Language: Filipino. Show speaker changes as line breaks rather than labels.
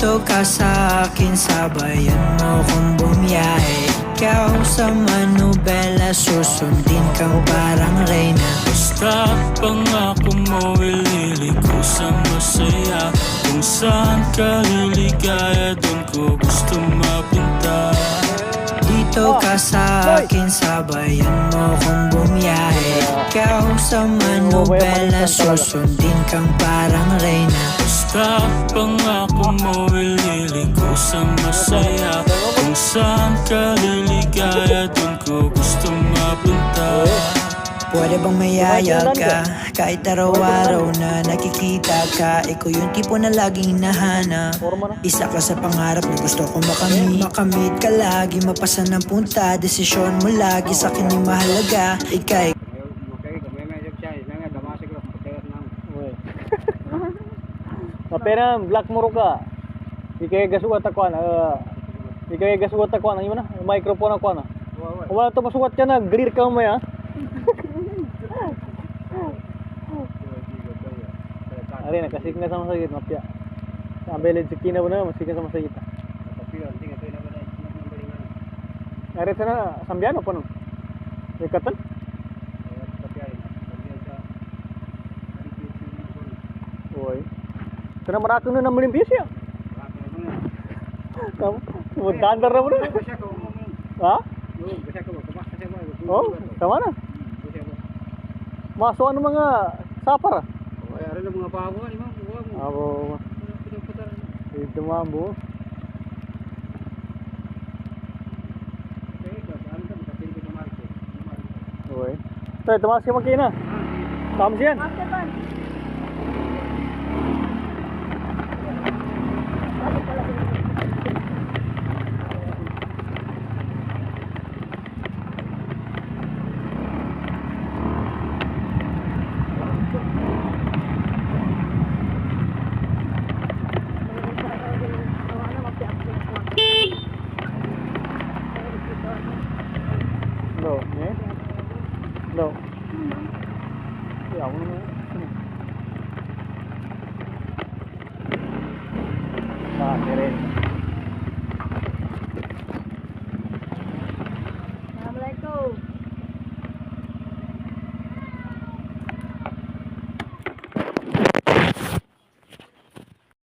Dito ka sa akin, sabayan mo kong bumiyahe. Ikaw sa manubela, susundin kang parang reyna.
Basta pangako mo, ililiko sa masaya. Kung saan ka liligaya, doon ko gusto mapunta.
Dito ka sa akin, sabayan mo kong bumiyahe. Ikaw sa manubela, susundin kang parang reyna.
Basta pangako mo, ililiko sa masaya. Kung saan ka liligaya, doon ko gusto mapunta.
Pwede bang mayayag ka? Kahit araw-araw na nakikita ka, ikaw yung tipo na laging hinahanap. Isa ka sa pangarap na gusto ko makamit. Makamit ka lagi, mapasa ng punta. Desisyon mo lagi sa akin yung mahalaga. Ika'y
Pera black mo ka. Ikay gasuot ako na. Ikay gasuot ako na. Yung na, microphone ako na. Wala to masuot ka na, grir ka mo ya. Ari na kasik na sama sakit mapya. Ambelid sikina mo na, masik sama sakit. Ari sana sambiano pa no. Ikatan? Oy. Sana marakon na malimpis ya. Kamu dandar na mo na. Ha? Oh, tama na. Maso ano mga sapar?
Ay, ari mga bago ni ma'am.
Abo. Ito mambo. Oy. Tay, tumas ka makina. Kam siyan. No, eh? No.